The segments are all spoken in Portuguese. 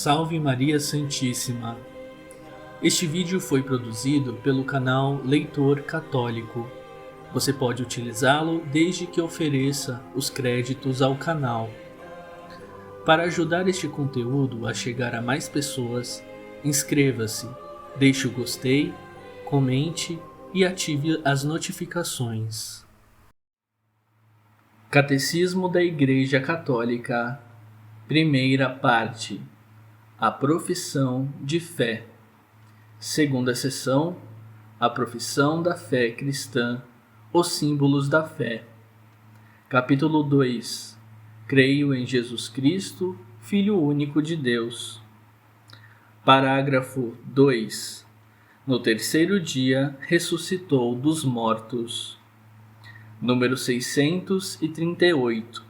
Salve Maria Santíssima! Este vídeo foi produzido pelo canal Leitor Católico. Você pode utilizá-lo desde que ofereça os créditos ao canal. Para ajudar este conteúdo a chegar a mais pessoas, inscreva-se, deixe o gostei, comente e ative as notificações. Catecismo da Igreja Católica, primeira parte. A profissão de fé. Segunda seção. A profissão da fé cristã. Os símbolos da fé. Capítulo 2. Creio em Jesus Cristo, Filho único de Deus. Parágrafo 2. No terceiro dia ressuscitou dos mortos. Número 638.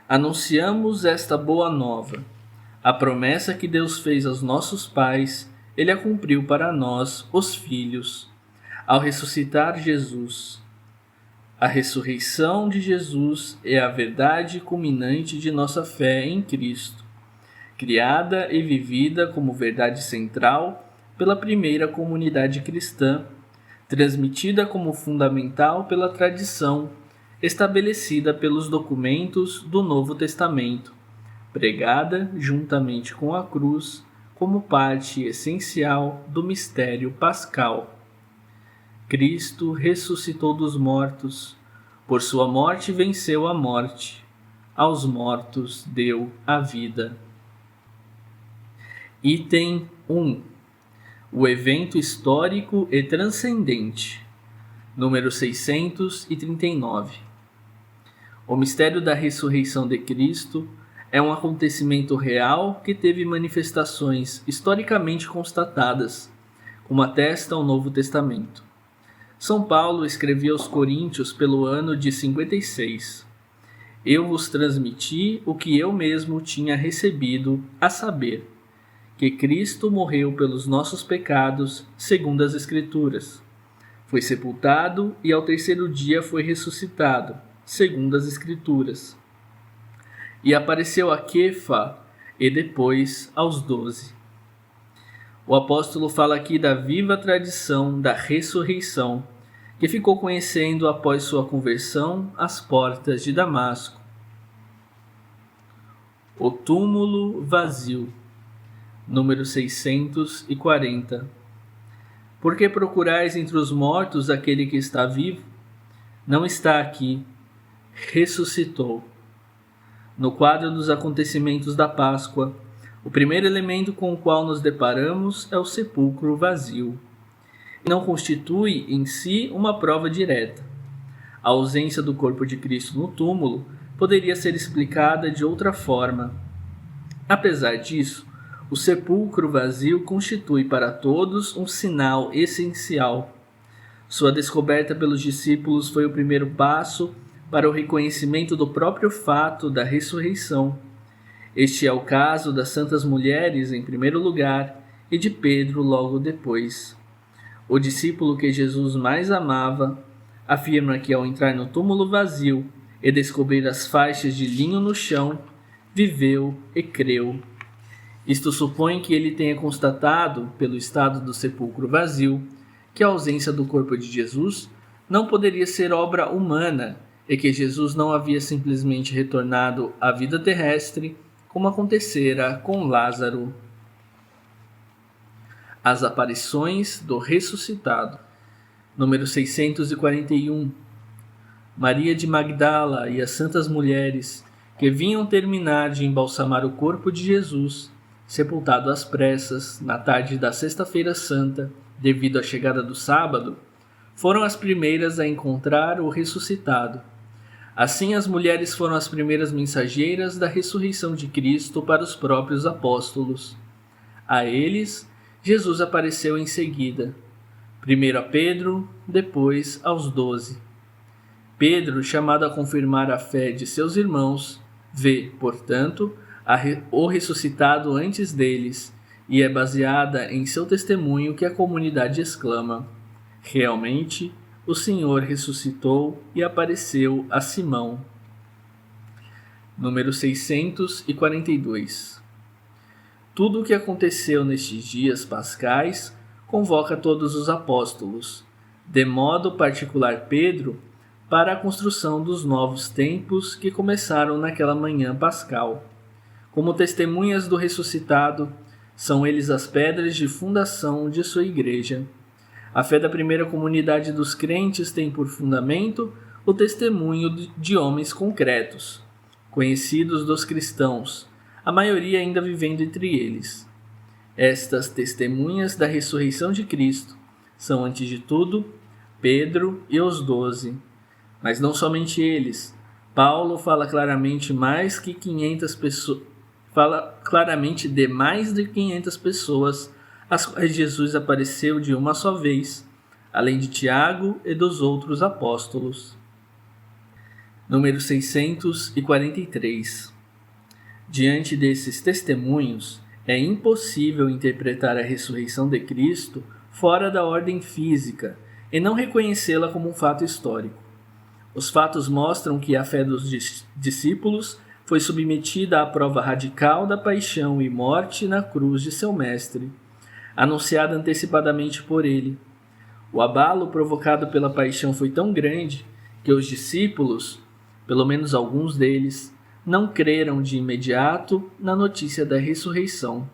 Anunciamos esta boa nova. A promessa que Deus fez aos nossos pais, Ele a cumpriu para nós, os filhos, ao ressuscitar Jesus. A ressurreição de Jesus é a verdade culminante de nossa fé em Cristo, criada e vivida como verdade central pela primeira comunidade cristã, transmitida como fundamental pela tradição estabelecida pelos documentos do Novo Testamento, pregada juntamente com a cruz como parte essencial do mistério pascal. Cristo ressuscitou dos mortos, por sua morte venceu a morte, aos mortos deu a vida. Item 1. O evento histórico e transcendente. Número 639. O mistério da ressurreição de Cristo é um acontecimento real que teve manifestações historicamente constatadas, como atesta o Novo Testamento. São Paulo escrevia aos Coríntios pelo ano de 56. Eu vos transmiti o que eu mesmo tinha recebido, a saber, que Cristo morreu pelos nossos pecados, segundo as Escrituras. Foi sepultado e ao terceiro dia foi ressuscitado, segundo as Escrituras. E apareceu a Quefa e depois aos 12. O apóstolo fala aqui da viva tradição da ressurreição, que ficou conhecendo após sua conversão às portas de Damasco. O túmulo vazio. Número 640. Por que procurais entre os mortos aquele que está vivo? Não está aqui, ressuscitou. No quadro dos acontecimentos da Páscoa, o primeiro elemento com o qual nos deparamos é o sepulcro vazio. Não constitui em si uma prova direta. A ausência do corpo de Cristo no túmulo poderia ser explicada de outra forma. Apesar disso, o sepulcro vazio constitui para todos um sinal essencial. Sua descoberta pelos discípulos foi o primeiro passo para o reconhecimento do próprio fato da ressurreição. Este é o caso das santas mulheres em primeiro lugar e de Pedro logo depois. O discípulo que Jesus mais amava afirma que ao entrar no túmulo vazio e descobrir as faixas de linho no chão, viveu e creu. Isto supõe que ele tenha constatado, pelo estado do sepulcro vazio, que a ausência do corpo de Jesus não poderia ser obra humana e que Jesus não havia simplesmente retornado à vida terrestre, como acontecera com Lázaro. As aparições do ressuscitado. Número 641. Maria de Magdala e as santas mulheres que vinham terminar de embalsamar o corpo de Jesus, sepultado às pressas, na tarde da Sexta-feira Santa, devido à chegada do sábado, foram as primeiras a encontrar o ressuscitado. Assim, as mulheres foram as primeiras mensageiras da ressurreição de Cristo para os próprios apóstolos. A eles, Jesus apareceu em seguida, primeiro a Pedro, depois aos 12. Pedro, chamado a confirmar a fé de seus irmãos, vê, portanto, o ressuscitado antes deles, e é baseada em seu testemunho que a comunidade exclama: realmente, o Senhor ressuscitou e apareceu a Simão. Número 642. Tudo o que aconteceu nestes dias pascais convoca todos os apóstolos, de modo particular Pedro, para a construção dos novos templos que começaram naquela manhã pascal. Como testemunhas do ressuscitado, são eles as pedras de fundação de sua igreja. A fé da primeira comunidade dos crentes tem por fundamento o testemunho de homens concretos, conhecidos dos cristãos, a maioria ainda vivendo entre eles. Estas testemunhas da ressurreição de Cristo são, antes de tudo, Pedro e os 12. Mas não somente eles. Paulo fala claramente de mais de 500 pessoas às quais Jesus apareceu de uma só vez, além de Tiago e dos outros apóstolos. Número 643. Diante desses testemunhos, é impossível interpretar a ressurreição de Cristo fora da ordem física e não reconhecê-la como um fato histórico. Os fatos mostram que a fé dos discípulos foi submetida à prova radical da paixão e morte na cruz de seu mestre, anunciada antecipadamente por ele. O abalo provocado pela paixão foi tão grande que os discípulos, pelo menos alguns deles, não creram de imediato na notícia da ressurreição.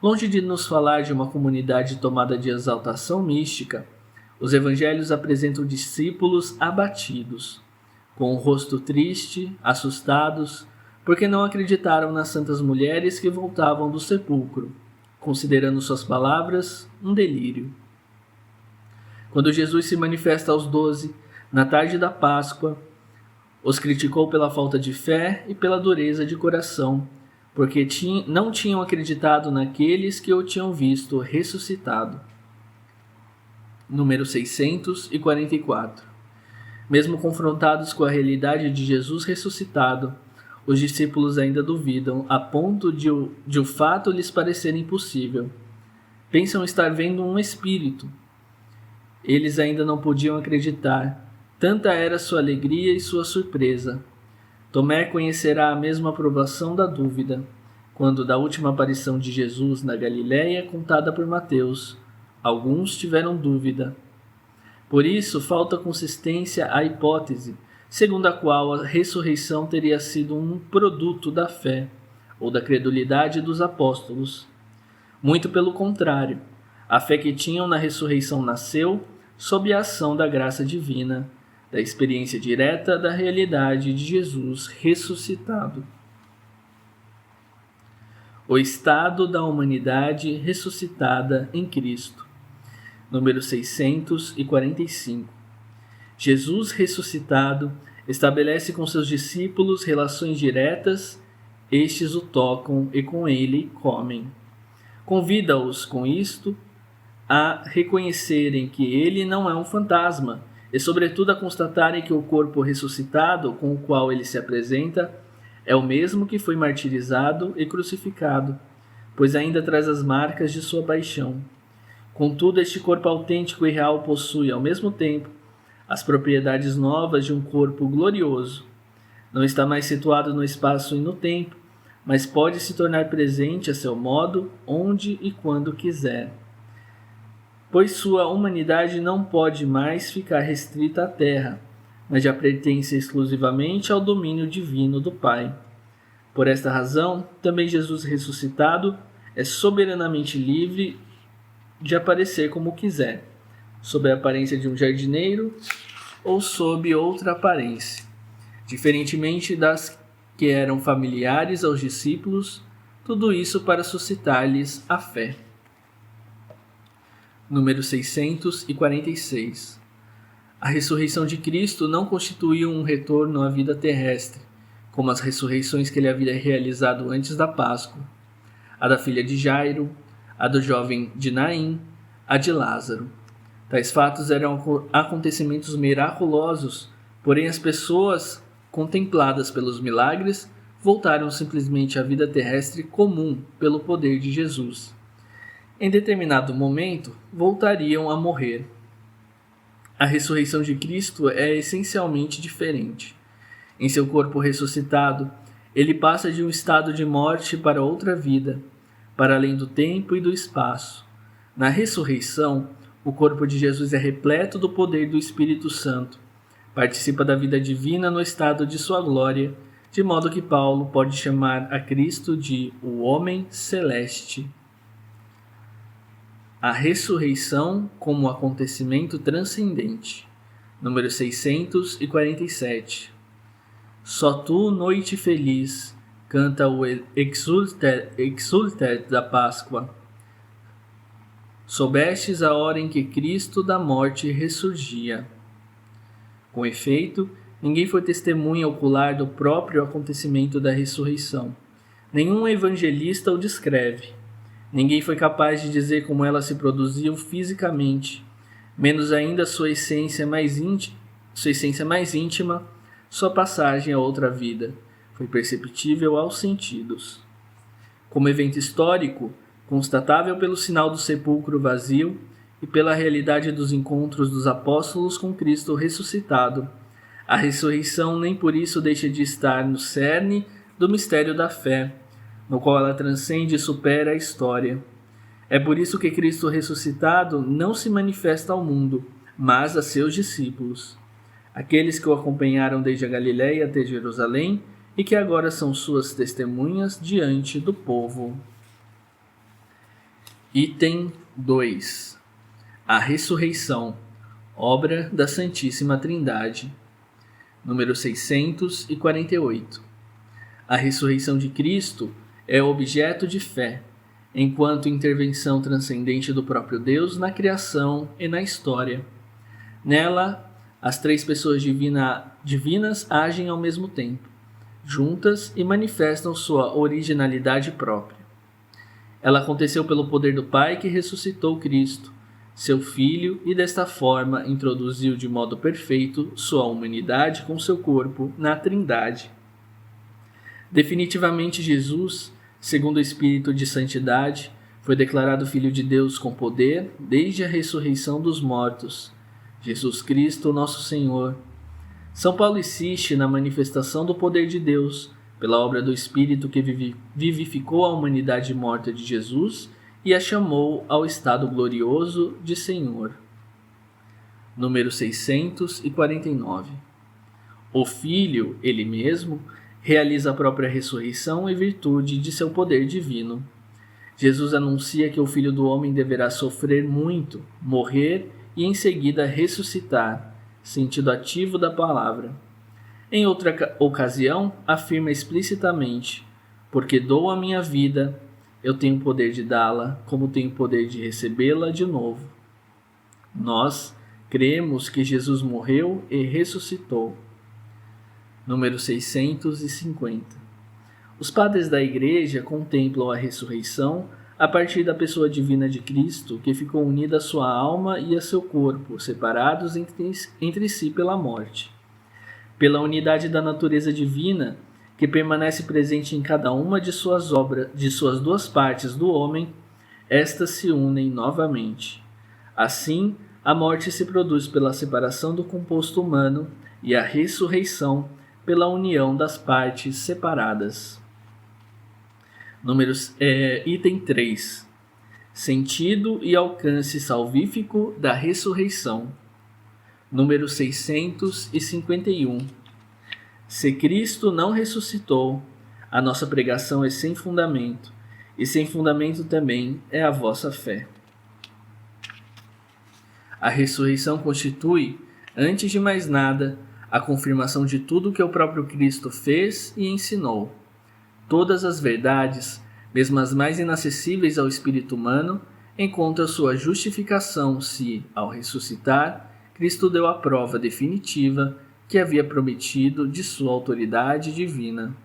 Longe de nos falar de uma comunidade tomada de exaltação mística, os evangelhos apresentam discípulos abatidos, com o rosto triste, assustados, porque não acreditaram nas santas mulheres que voltavam do sepulcro, considerando suas palavras um delírio. Quando Jesus se manifesta aos 12, na tarde da Páscoa, os criticou pela falta de fé e pela dureza de coração, porque não tinham acreditado naqueles que o tinham visto ressuscitado. Número 644. Mesmo confrontados com a realidade de Jesus ressuscitado, os discípulos ainda duvidam, a ponto de o fato lhes parecer impossível. Pensam estar vendo um espírito. Eles ainda não podiam acreditar. Tanta era sua alegria e sua surpresa. Tomé conhecerá a mesma aprovação da dúvida, quando da última aparição de Jesus na Galiléia contada por Mateus, alguns tiveram dúvida. Por isso, falta consistência à hipótese, segundo a qual a ressurreição teria sido um produto da fé, ou da credulidade dos apóstolos. Muito pelo contrário, a fé que tinham na ressurreição nasceu sob a ação da graça divina, da experiência direta da realidade de Jesus ressuscitado. O estado da humanidade ressuscitada em Cristo. Número 645. Jesus ressuscitado estabelece com seus discípulos relações diretas, estes o tocam e com ele comem. Convida-os com isto a reconhecerem que ele não é um fantasma e, sobretudo, a constatarem que o corpo ressuscitado com o qual ele se apresenta é o mesmo que foi martirizado e crucificado, pois ainda traz as marcas de sua paixão. Contudo, este corpo autêntico e real possui, ao mesmo tempo, as propriedades novas de um corpo glorioso. Não está mais situado no espaço e no tempo, mas pode se tornar presente a seu modo, onde e quando quiser. Pois sua humanidade não pode mais ficar restrita à terra, mas já pertence exclusivamente ao domínio divino do Pai. Por esta razão, também Jesus ressuscitado é soberanamente livre de aparecer como quiser, sob a aparência de um jardineiro ou sob outra aparência, diferentemente das que eram familiares aos discípulos, tudo isso para suscitar-lhes a fé. Número 646. A ressurreição de Cristo não constituiu um retorno à vida terrestre, como as ressurreições que ele havia realizado antes da Páscoa, a da filha de Jairo, a do jovem de Naim, a de Lázaro. Tais fatos eram acontecimentos miraculosos, porém as pessoas contempladas pelos milagres voltaram simplesmente à vida terrestre comum pelo poder de Jesus. Em determinado momento, voltariam a morrer. A ressurreição de Cristo é essencialmente diferente. Em seu corpo ressuscitado, ele passa de um estado de morte para outra vida, para além do tempo e do espaço. Na ressurreição, o corpo de Jesus é repleto do poder do Espírito Santo. Participa da vida divina no estado de sua glória, de modo que Paulo pode chamar a Cristo de o homem celeste. A ressurreição como acontecimento transcendente. Número 647. Só tu, noite feliz, canta o Exultet da Páscoa. Soubestes a hora em que Cristo da morte ressurgia. Com efeito, ninguém foi testemunha ocular do próprio acontecimento da ressurreição. Nenhum evangelista o descreve. Ninguém foi capaz de dizer como ela se produziu fisicamente, menos ainda sua essência mais íntima, sua passagem a outra vida, foi perceptível aos sentidos. Como evento histórico, constatável pelo sinal do sepulcro vazio e pela realidade dos encontros dos apóstolos com Cristo ressuscitado, a ressurreição nem por isso deixa de estar no cerne do mistério da fé, no qual ela transcende e supera a história. É por isso que Cristo ressuscitado não se manifesta ao mundo, mas a seus discípulos, aqueles que o acompanharam desde a Galiléia até Jerusalém e que agora são suas testemunhas diante do povo. Item 2. A ressurreição, obra da Santíssima Trindade. Número 648. A ressurreição de Cristo é objeto de fé, enquanto intervenção transcendente do próprio Deus na criação e na história. Nela, as três pessoas divinas agem ao mesmo tempo, juntas e manifestam sua originalidade própria. Ela aconteceu pelo poder do Pai que ressuscitou Cristo, seu Filho, e desta forma introduziu de modo perfeito sua humanidade com seu corpo na Trindade. Definitivamente Jesus, segundo o Espírito de Santidade, foi declarado Filho de Deus com poder desde a ressurreição dos mortos. Jesus Cristo, nosso Senhor. São Paulo insiste na manifestação do poder de Deus pela obra do Espírito que vivificou a humanidade morta de Jesus e a chamou ao estado glorioso de Senhor. Número 649. O Filho, ele mesmo, realiza a própria ressurreição em virtude de seu poder divino. Jesus anuncia que o Filho do Homem deverá sofrer muito, morrer e em seguida ressuscitar, sentido ativo da palavra. Em outra ocasião, afirma explicitamente: porque dou a minha vida, eu tenho poder de dá-la, como tenho poder de recebê-la de novo. Nós cremos que Jesus morreu e ressuscitou. Número 650. Os padres da Igreja contemplam a ressurreição a partir da pessoa divina de Cristo, que ficou unida à sua alma e a seu corpo, separados entre si pela morte. Pela unidade da natureza divina, que permanece presente em cada uma de suas duas partes do homem, estas se unem novamente. Assim, a morte se produz pela separação do composto humano e a ressurreição pela união das partes separadas. Item 3. Sentido e alcance salvífico da ressurreição. Número 651. Se Cristo não ressuscitou, a nossa pregação é sem fundamento, e sem fundamento também é a vossa fé. A ressurreição constitui, antes de mais nada, a confirmação de tudo que o próprio Cristo fez e ensinou. Todas as verdades, mesmo as mais inacessíveis ao espírito humano, encontram sua justificação se, ao ressuscitar, Cristo deu a prova definitiva que havia prometido de sua autoridade divina.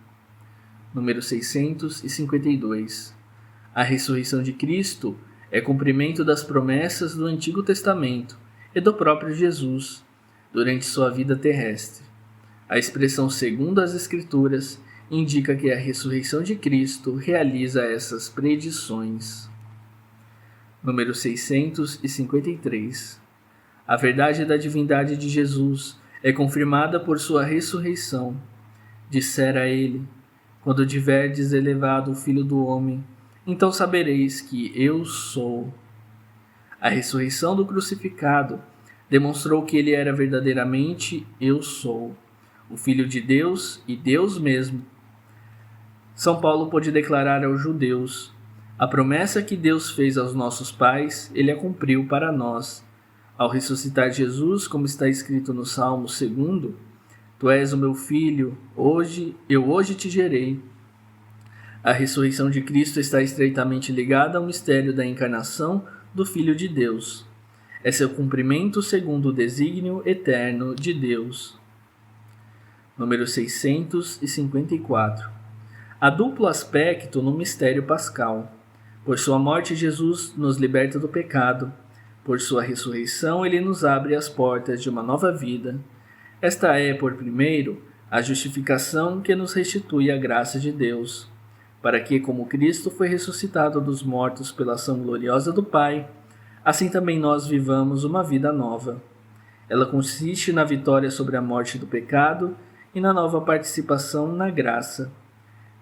Número 652. A ressurreição de Cristo é cumprimento das promessas do Antigo Testamento e do próprio Jesus durante sua vida terrestre. A expressão segundo as Escrituras indica que a ressurreição de Cristo realiza essas predições. Número 653. A verdade da divindade de Jesus é confirmada por sua ressurreição. Dissera ele: quando tiverdes elevado o Filho do Homem, Então sabereis que eu sou. A ressurreição do crucificado demonstrou que ele era verdadeiramente eu sou, o Filho de Deus e Deus mesmo. São Paulo pôde declarar aos judeus: a promessa que Deus fez aos nossos pais, ele a cumpriu para nós. Ao ressuscitar Jesus, como está escrito no Salmo 2, tu és o meu filho, eu hoje te gerei. A ressurreição de Cristo está estreitamente ligada ao mistério da encarnação do Filho de Deus. É seu cumprimento segundo o desígnio eterno de Deus. Número 654. Há duplo aspecto no mistério pascal. Por sua morte, Jesus nos liberta do pecado. Por sua ressurreição, ele nos abre as portas de uma nova vida. Esta é, por primeiro, a justificação que nos restitui a graça de Deus, para que, como Cristo foi ressuscitado dos mortos pela ação gloriosa do Pai, assim também nós vivamos uma vida nova. Ela consiste na vitória sobre a morte do pecado e na nova participação na graça.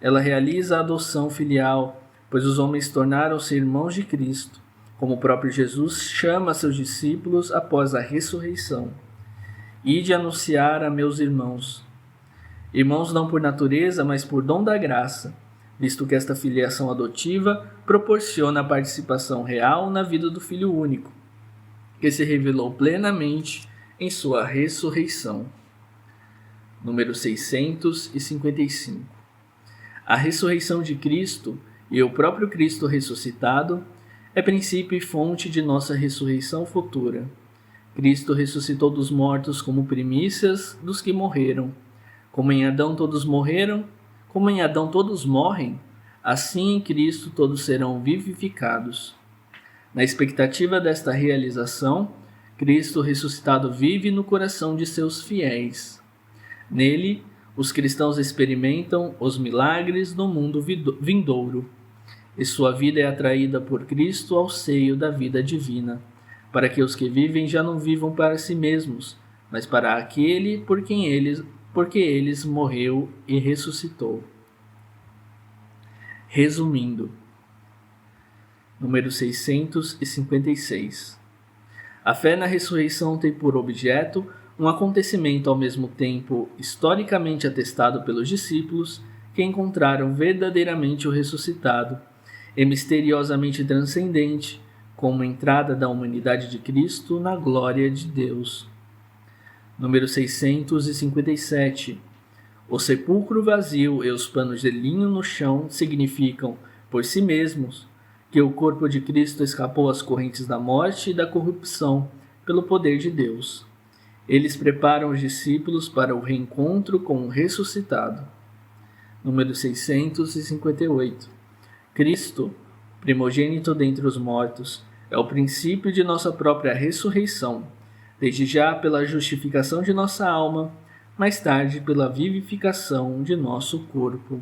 Ela realiza a adoção filial, pois os homens tornaram-se irmãos de Cristo, como o próprio Jesus chama seus discípulos após a ressurreição. Ide anunciar a meus irmãos. Irmãos não por natureza, mas por dom da graça, visto que esta filiação adotiva proporciona a participação real na vida do Filho único, que se revelou plenamente em sua ressurreição. Número 655. A ressurreição de Cristo e o próprio Cristo ressuscitado é princípio e fonte de nossa ressurreição futura. Cristo ressuscitou dos mortos como primícias dos que morreram. Como em Adão todos morreram, como em Adão todos morrem, assim em Cristo todos serão vivificados. Na expectativa desta realização, Cristo ressuscitado vive no coração de seus fiéis. Nele, os cristãos experimentam os milagres do mundo vindouro, e sua vida é atraída por Cristo ao seio da vida divina, para que os que vivem já não vivam para si mesmos, mas para aquele porque eles morreu e ressuscitou. Resumindo, número 656. A fé na ressurreição tem por objeto um acontecimento ao mesmo tempo historicamente atestado pelos discípulos que encontraram verdadeiramente o ressuscitado, e misteriosamente transcendente, como entrada da humanidade de Cristo na glória de Deus. Número 657. O sepulcro vazio e os panos de linho no chão significam, por si mesmos, que o corpo de Cristo escapou às correntes da morte e da corrupção pelo poder de Deus. Eles preparam os discípulos para o reencontro com o ressuscitado. Número 658. Cristo, primogênito dentre os mortos, é o princípio de nossa própria ressurreição, desde já pela justificação de nossa alma, mais tarde pela vivificação de nosso corpo.